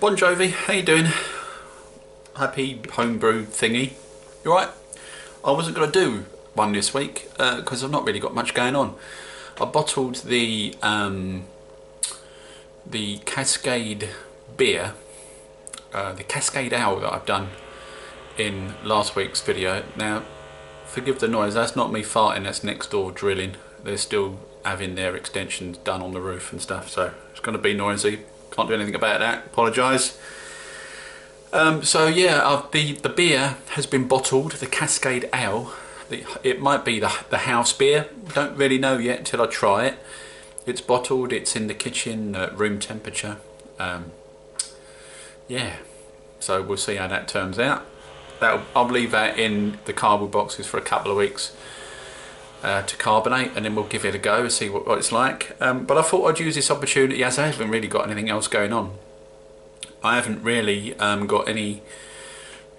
Bon Jovi, how you doing? Happy homebrew thingy. You alright? I wasn't going to do one this week because I've not really got much going on. I bottled the Cascade beer, the Cascade Ale that I've done in last week's video. Now, forgive the noise, that's not me farting, that's next door drilling. They're still having their extensions done on the roof and stuff, so it's going to be noisy. Can't do anything about that, apologise. So yeah, the beer has been bottled, the Cascade Ale. It might be the house beer, don't really know yet until I try it. It's bottled, it's in the kitchen at room temperature. Yeah, so we'll see how that turns out. I'll leave that in the cardboard boxes for a couple of weeks to carbonate, and then we'll give it a go and see what it's like. But I thought I'd use this opportunity, as I haven't really got anything else going on. I haven't really got any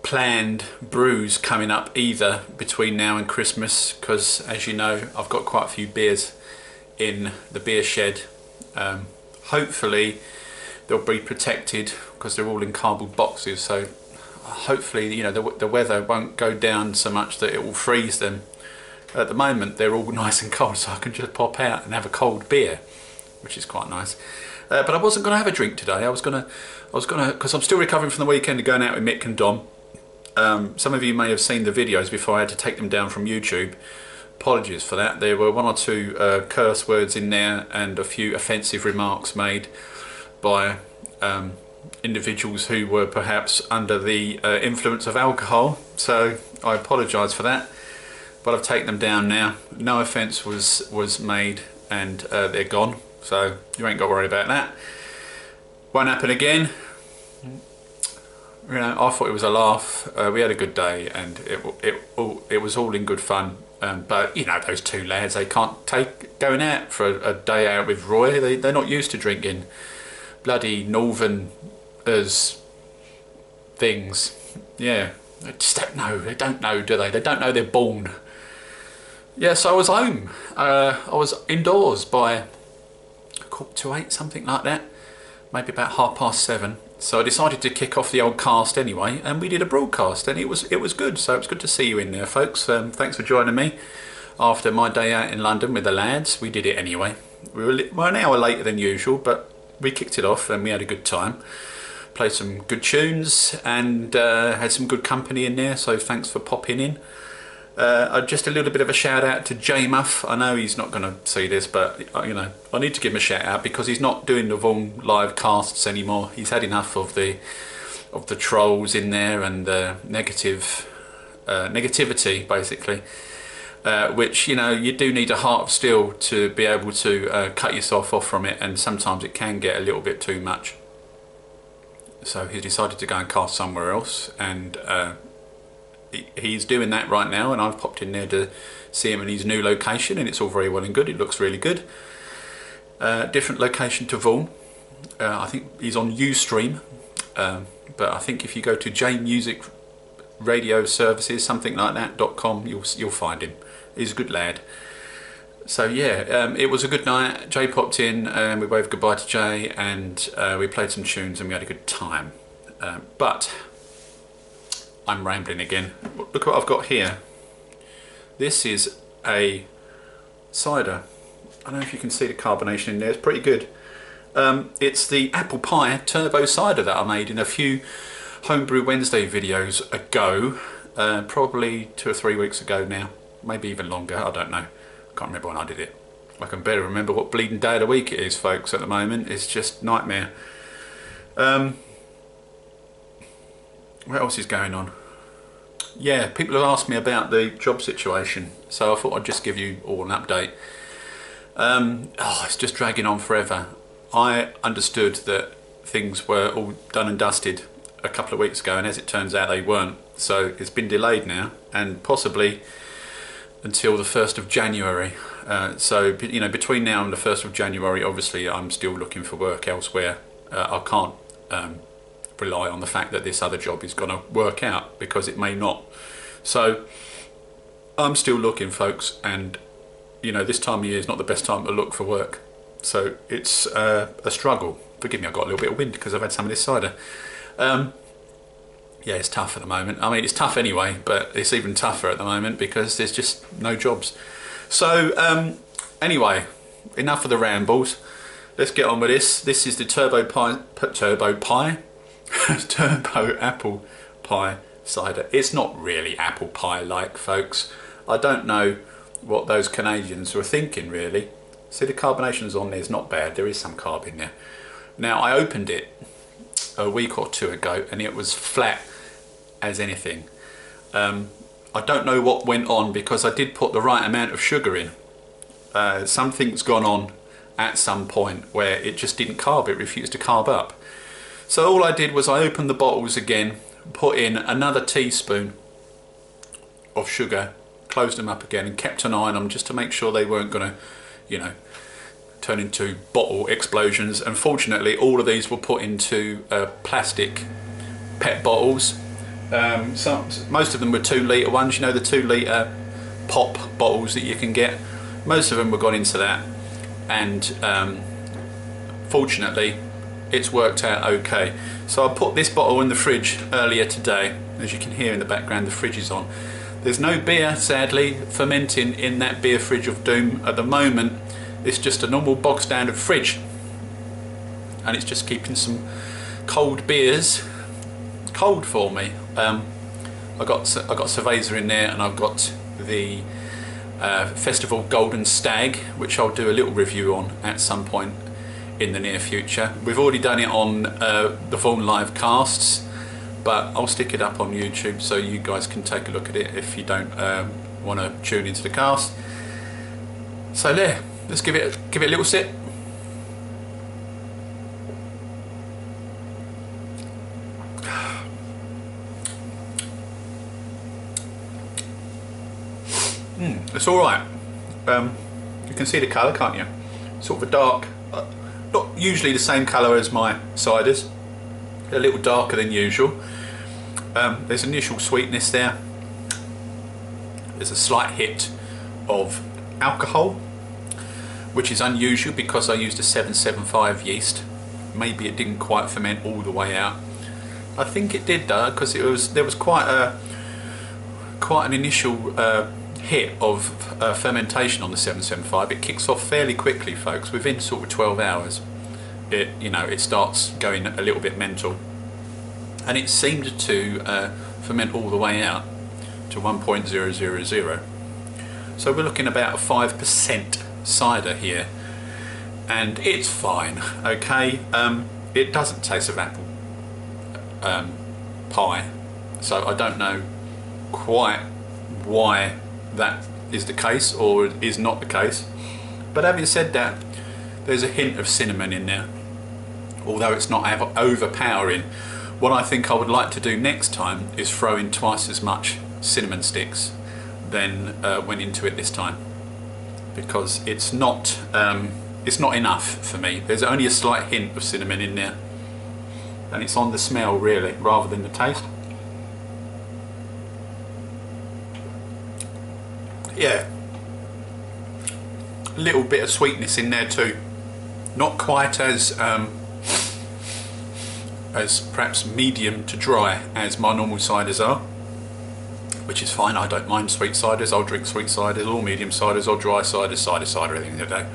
planned brews coming up either between now and Christmas, because as you know, I've got quite a few beers in the beer shed. Hopefully they'll be protected because they're all in cardboard boxes, so hopefully, you know, the weather won't go down so much that it will freeze them. At the moment they're all nice and cold, so I can just pop out and have a cold beer, which is quite nice. But I wasn't going to have a drink today. I was gonna, because I'm still recovering from the weekend of going out with Mick and Dom. Some of you may have seen the videos before I had to take them down from YouTube. Apologies for that. There were one or two curse words in there and a few offensive remarks made by individuals who were perhaps under the influence of alcohol. So I apologise for that. But I've taken them down now. No offence was made, and they're gone. So you ain't got to worry about that. Won't happen again. You know, I thought it was a laugh. We had a good day, and it was all in good fun. But you know, those two lads, they can't take going out for a day out with Roy. They're not used to drinking bloody northerners things. Yeah, they just don't know. They don't know, do they? They don't know they're born. Yes, I was home. I was indoors by 7:45, something like that. Maybe about 7:30. So I decided to kick off the old cast anyway, and we did a broadcast, and it was good. So it's good to see you in there, folks. Thanks for joining me after my day out in London with the lads. We did it anyway. We were an hour later than usual, but we kicked it off and we had a good time. Played some good tunes and had some good company in there. So thanks for popping in. Just a little bit of a shout out to J Muff. I know he's not going to see this, but you know, I need to give him a shout out because he's not doing the Vaughan live casts anymore. He's had enough of the trolls in there and the negativity, basically. Which, you know, you do need a heart of steel to be able to cut yourself off from it, and sometimes it can get a little bit too much. So he decided to go and cast somewhere else, and he's doing that right now, and I've popped in there to see him in his new location, and it's all very well and good. It looks really good. Different location to Vaughan. I think he's on Ustream, but I think if you go to J Music Radio Services, something like that .com, you'll find him. He's a good lad. So yeah, it was a good night. Jay popped in and we waved goodbye to Jay, and we played some tunes and we had a good time. But I'm rambling again. Look what I've got here. This is a cider. I don't know if you can see the carbonation in there. It's pretty good. It's the Apple Pie Turbo Cider that I made in a few Homebrew Wednesday videos ago. Probably 2 or 3 weeks ago now. Maybe even longer, I don't know. I can't remember when I did it. I can barely remember what bleeding day of the week it is, folks, at the moment. It's just nightmare. What else is going on? Yeah, people have asked me about the job situation, so I thought I'd just give you all an update. It's just dragging on forever. I understood that things were all done and dusted a couple of weeks ago, and as it turns out they weren't. So it's been delayed now, and possibly until the 1st of January. So, you know, between now and the 1st of January, obviously I'm still looking for work elsewhere. I can't rely on the fact that this other job is going to work out, because it may not. So I'm still looking, folks, and you know, this time of year is not the best time to look for work. So it's a struggle. Forgive me, I've got a little bit of wind because I've had some of this cider. Yeah, it's tough at the moment. I mean, it's tough anyway, but it's even tougher at the moment because there's just no jobs. So anyway, enough of the rambles. Let's get on with this. This is the Turbo Apple Pie Cider. It's not really apple pie like, folks. I don't know what those Canadians were thinking, really. See, the carbonation's on there is not bad. There is some carb in there. Now, I opened it a week or two ago and it was flat as anything. I don't know what went on because I did put the right amount of sugar in. Something's gone on at some point where it just didn't carb, it refused to carb up. So all I did was I opened the bottles again, put in another teaspoon of sugar, closed them up again and kept an eye on them just to make sure they weren't going to, you know, turn into bottle explosions. And fortunately all of these were put into plastic PET bottles. Most of them were 2 litre ones, you know, the 2 litre pop bottles that you can get. Most of them were gone into that, and fortunately it's worked out okay. So I put this bottle in the fridge earlier today. As you can hear in the background, the fridge is on. There's no beer, sadly, fermenting in that beer fridge of doom at the moment. It's just a normal bog standard fridge, and it's just keeping some cold beers cold for me. I got Cerveza in there, and I've got the Festival Golden Stag, which I'll do a little review on at some point in the near future. We've already done it on the Vaughan live casts, but I'll stick it up on YouTube so you guys can take a look at it if you don't want to tune into the cast. So there, let's give it a little sip. It's all right. You can see the colour, can't you? Sort of a dark, not usually the same colour as my ciders, a little darker than usual. There's initial sweetness there. There's a slight hit of alcohol, which is unusual because I used a 775 yeast. Maybe it didn't quite ferment all the way out. I think it did though, because there was quite an initial hit of fermentation on the 775. It kicks off fairly quickly, folks. Within sort of 12 hours, it starts going a little bit mental, and it seemed to ferment all the way out to 1.000. So we're looking about a 5% cider here, and it's fine. Okay, it doesn't taste of apple pie, so I don't know quite why that is the case or is not the case. But having said that, there's a hint of cinnamon in there, although it's not overpowering. What I think I would like to do next time is throw in twice as much cinnamon sticks than went into it this time, because it's not enough for me. There's only a slight hint of cinnamon in there, and it's on the smell really rather than the taste. Yeah, a little bit of sweetness in there too. Not quite as perhaps medium to dry as my normal ciders are, which is fine. I don't mind sweet ciders. I'll drink sweet ciders or medium ciders or dry ciders, cider, everything today.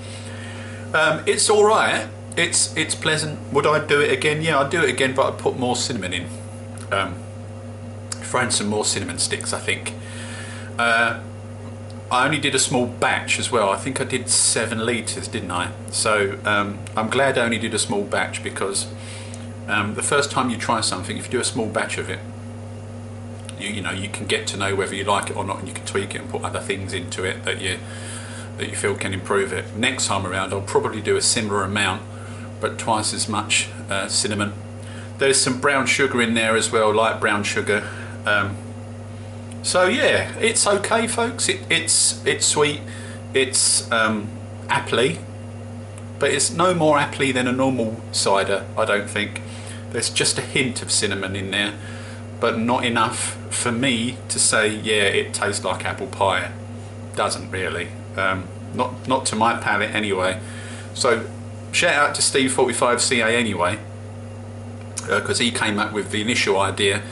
It's all right. It's pleasant. Would I do it again? Yeah, I'd do it again, but I'd put more cinnamon in. Throw in some more cinnamon sticks, I think. I only did a small batch as well. I think I did 7 litres, didn't I? So I'm glad I only did a small batch, because the first time you try something, if you do a small batch of it, you know, you can get to know whether you like it or not, and you can tweak it and put other things into it that you feel can improve it. Next time around I'll probably do a similar amount, but twice as much cinnamon. There's some brown sugar in there as well, light brown sugar. So yeah, it's okay, folks. It's sweet, it's appley, but it's no more appley than a normal cider, I don't think. There's just a hint of cinnamon in there, but not enough for me to say, yeah, it tastes like apple pie. Doesn't really. Not to my palate anyway. So shout out to Steve45CA anyway, because he came up with the initial idea.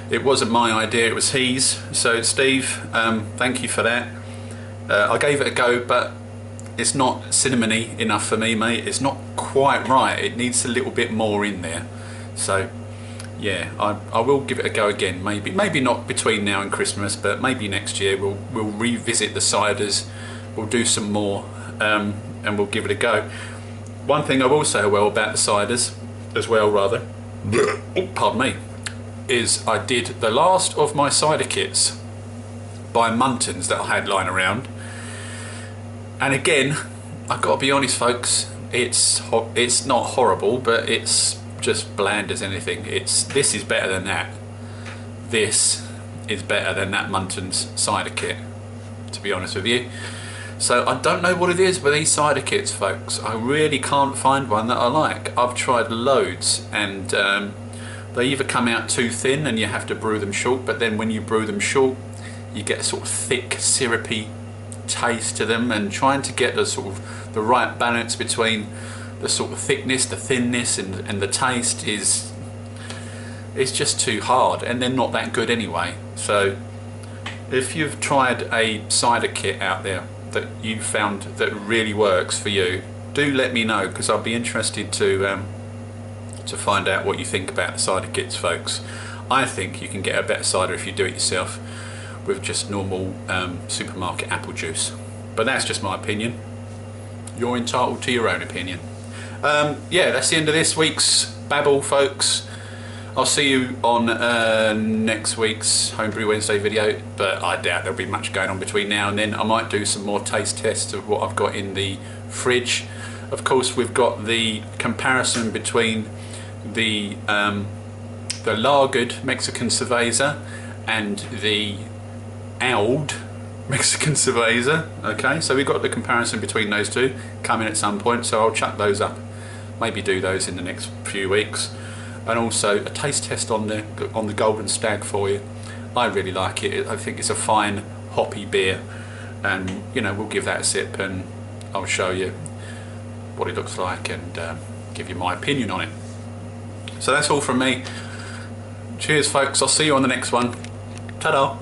It wasn't my idea, it was his. So Steve, thank you for that. I gave it a go, but it's not cinnamony enough for me, mate. It's not quite right. It needs a little bit more in there. So yeah, I will give it a go again. Maybe not between now and Christmas, but maybe next year we'll revisit the ciders. We'll do some more, and we'll give it a go. One thing I will say about the ciders, as well, rather, oh, pardon me, is I did the last of my cider kits by Muntons that I had lying around. And again, I've got to be honest, folks, it's not horrible, but it's just bland as anything. This is better than that. This is better than that Muntons cider kit, to be honest with you. So I don't know what it is with these cider kits, folks. I really can't find one that I like. I've tried loads, and they either come out too thin and you have to brew them short, but then when you brew them short, you get a sort of thick, syrupy taste to them, and trying to get the sort of the right balance between the sort of thickness, the thinness, and the taste it's just too hard, and they're not that good anyway. So if you've tried a cider kit out there that you found that really works for you, do let me know, because I'll be interested to find out what you think about the cider kits, folks. I think you can get a better cider if you do it yourself with just normal supermarket apple juice, but that's just my opinion. You're entitled to your own opinion. Yeah, that's the end of this week's babble, folks. I'll see you on next week's Homebrew Wednesday video, but I doubt there'll be much going on between now and then. I might do some more taste tests of what I've got in the fridge. Of course, we've got the comparison between the lagered Mexican cerveza and the old Mexican cerveza. Okay, so we've got the comparison between those two coming at some point, so I'll chuck those up, maybe do those in the next few weeks. And also a taste test on the Golden Stag for you. I really like it. I think it's a fine hoppy beer, and you know, we'll give that a sip and I'll show you what it looks like and give you my opinion on it. So that's all from me. Cheers, folks. I'll see you on the next one. Ta-da.